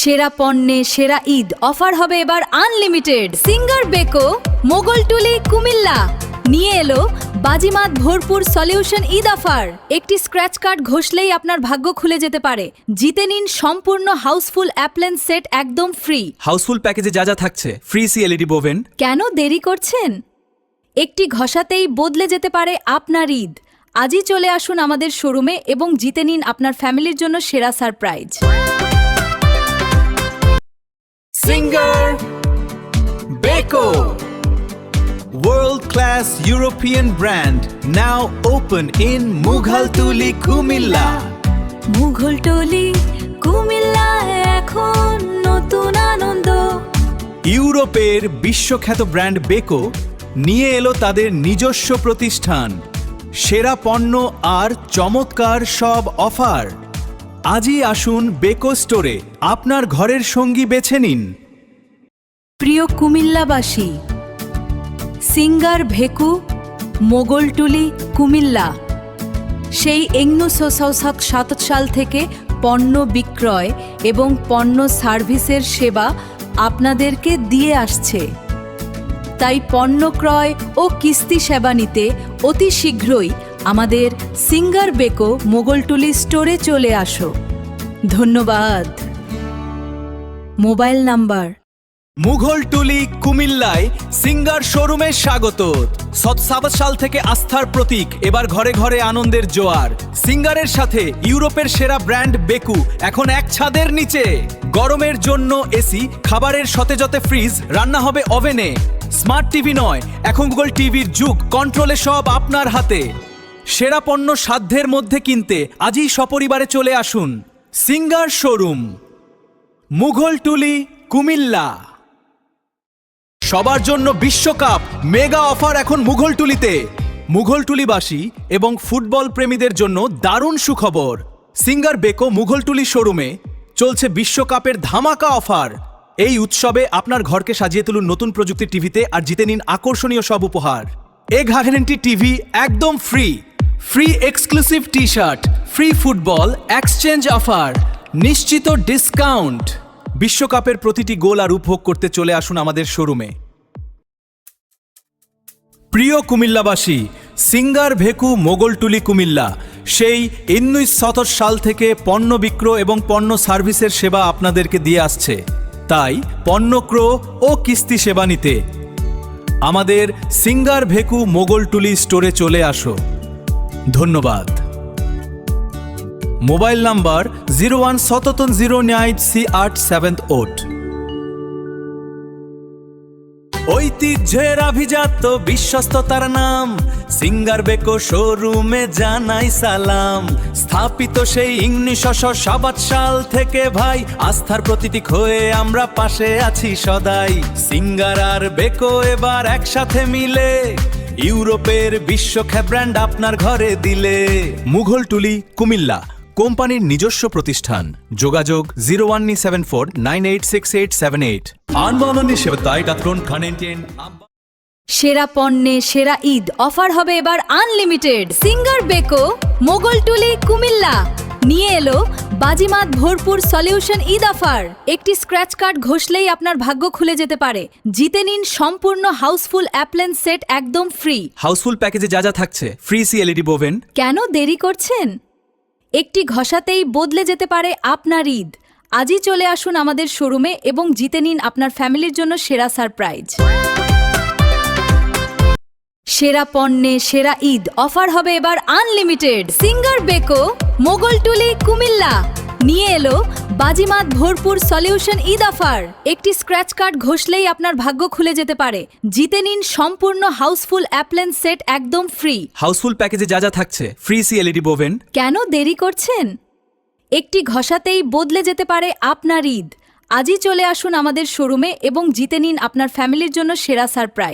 সেরা পণ্যে সেরা ঈদ অফার হবে এবার unlimited. Singer Beko Moghaltuli Comilla নিয়ে এলো বাজিমাত ভরপুর সলিউশন ঈদ অফার। একটি স্ক্র্যাচ কার্ড ঘষলেই আপনার ভাগ্য খুলে যেতে পারে। জিতে নিন সম্পূর্ণ হাউসফুল অ্যাপ্লায়েন্স সেট একদম ফ্রি। হাউসফুল প্যাকেজে যা যা থাকছে: ফ্রি এলইডি বোভেন। কেন দেরি করছেন? একটি ঘষাতেই বদলে যেতে পারে আপনার ঈদ। আজই চলে আসুন আমাদের শোরুমে এবং জিতে নিন আপনার ফ্যামিলির জন্য সেরা surprise. Singer Beko, world-class European brand, now open in Mughaltuli, Kumilla. Mughaltuli Comilla এখন নতুন আনন্দ। ইউরোপের বিশ্বখ্যাত ব্র্যান্ড বেকো নিয়ে এলো তাদের নিজস্ব প্রতিষ্ঠান, সেরা পণ্য আর চমৎকার সব অফার। আজই আসুন বেকো স্টোরে, আপনার ঘরের সঙ্গী বেছে নিন। প্রিয় কুমিল্লাবাসী, সিঙ্গার ভেকু মোগলটুলি কুমিল্লা সেই 1967 সাল থেকে পণ্য বিক্রয় এবং পণ্য সার্ভিসের সেবা আপনাদেরকে দিয়ে আসছে। তাই পণ্য ক্রয় ও কিস্তি সেবা নিতে অতি শীঘ্রই আমাদের সিঙ্গার বেকো মোগলটুলি স্টোরে চলে আসো। ধন্যবাদ। Mobile number. মুঘলটুলি কুমিল্লায় সিঙ্গার শোরুমে স্বাগত। 67 সাল থেকে আস্থার প্রতীক, এবার ঘরে ঘরে আনন্দের জোয়ার। সিঙ্গারের সাথে ইউরোপের সেরা ব্র্যান্ড বেকু এখন এক ছাদের নিচে। গরমের জন্য এসি, খাবারের সতেজতে ফ্রিজ, রান্না হবে ওভেনে। স্মার্ট টিভি নয়, এখন গুগল টিভির যুগ, কন্ট্রোলে সব আপনার হাতে। সেরা পণ্য সাধ্যের মধ্যে কিনতে আজই সপরিবারে চলে আসুন সিঙ্গার শোরুম, মুঘলটুলি কুমিল্লা। সবার জন্য বিশ্বকাপ মেগা অফার এখন মুঘলটুলিতে। মুঘলটুলিবাসী এবং ফুটবল প্রেমীদের জন্য দারুণ সুখবর। সিঙ্গার বেকো মুঘলটুলি শোরুমে চলছে বিশ্বকাপের ধামাকা অফার। এই উৎসবে আপনার ঘরকে সাজিয়ে তুলুন নতুন প্রযুক্তির টিভিতে আর জিতে নিন আকর্ষণীয় সব উপহার। গ্যারান্টি টিভি একদম free, free exclusive T shirt, free football exchange offer, নিশ্চিত ডিসকাউন্ট। বিশ্বকাপের প্রতিটি গোল আর উপভোগ করতে চলে আসুন আমাদের শোরুমে। প্রিয় কুমিল্লাবাসী, সিঙ্গার ভেকু মোগলটুলি কুমিল্লা সেই 1967 সাল থেকে পণ্য বিক্রয় এবং পণ্য সার্ভিসের সেবা আপনাদেরকে দিয়ে আসছে। তাই পণ্য ক্রয় ও কিস্তি সেবা নিতে আমাদের সিঙ্গার ভেকু মোগলটুলি স্টোরে চলে আসো। ধন্যবাদ। Mobile number 017709C878। ঐতিহ্যের অভিজাত বিশ্বস্ততার নাম সিঙ্গার বেকো শোরুমে জানাই সালাম। স্থাপিত সেই 1967 সাল থেকে ভাই, আস্থার প্রতীক হয়ে আমরা পাশে আছি সদাই। সিঙ্গার আর বেকো এবার একসাথে মিলে ইউরোপের বিশ্বখ্যাত ব্র্যান্ড আপনার ঘরে দিলে। মুঘলটুলি কুমিল্লা কোম্পানির নিজস্ব প্রতিষ্ঠান। যোগাযোগ 01974986878। আনবাননি সেবতাই ডাক্তার খানেন্টেন। সেরা পণ্যে সেরা ঈদ অফার হবে এবার unlimited. Singer Beko Moghaltuli Comilla নিয়ে এলো বাজিমাত ভরপুর সলিউশন ঈদ অফার। একটি স্ক্র্যাচ কার্ড ঘষলেই আপনার ভাগ্য খুলে যেতে পারে। জিতে নিন সম্পূর্ণ হাউসফুল অ্যাপ্লায়েন্স সেট একদম ফ্রি। হাউসফুল প্যাকেজে যা যা থাকছে: ফ্রি এলইডি বোভেন। কেন দেরি করছেন? একটি ঘষাতেই বদলে যেতে পারে আপনার ঈদ। আজই চলে আসুন আমাদের শোরুমে এবং জিতে নিন আপনার ফ্যামিলির জন্য সেরা সারপ্রাইজ। সেরা পণ্যে সেরা ঈদ অফার হবে এবার unlimited. Singer Beko Moghaltuli Comilla নিয়ে এলো বাজিমাত ভরপুর সলিউশন ঈদ অফার। একটি স্ক্র্যাচ কার্ড ঘষলেই আপনার ভাগ্য খুলে যেতে পারে। জিতে নিন সম্পূর্ণ হাউসফুল অ্যাপ্লায়েন্স সেট একদম ফ্রি। হাউসফুল প্যাকেজে যা যা থাকছে: ফ্রি এলইডি বোভেন। কেন দেরি করছেন? একটি ঘষাতেই বদলে যেতে পারে আপনার ঈদ। আজই চলে আসুন আমাদের শোরুমে এবং জিতে নিন আপনার ফ্যামিলির জন্য সেরা সারপ্রাইজ।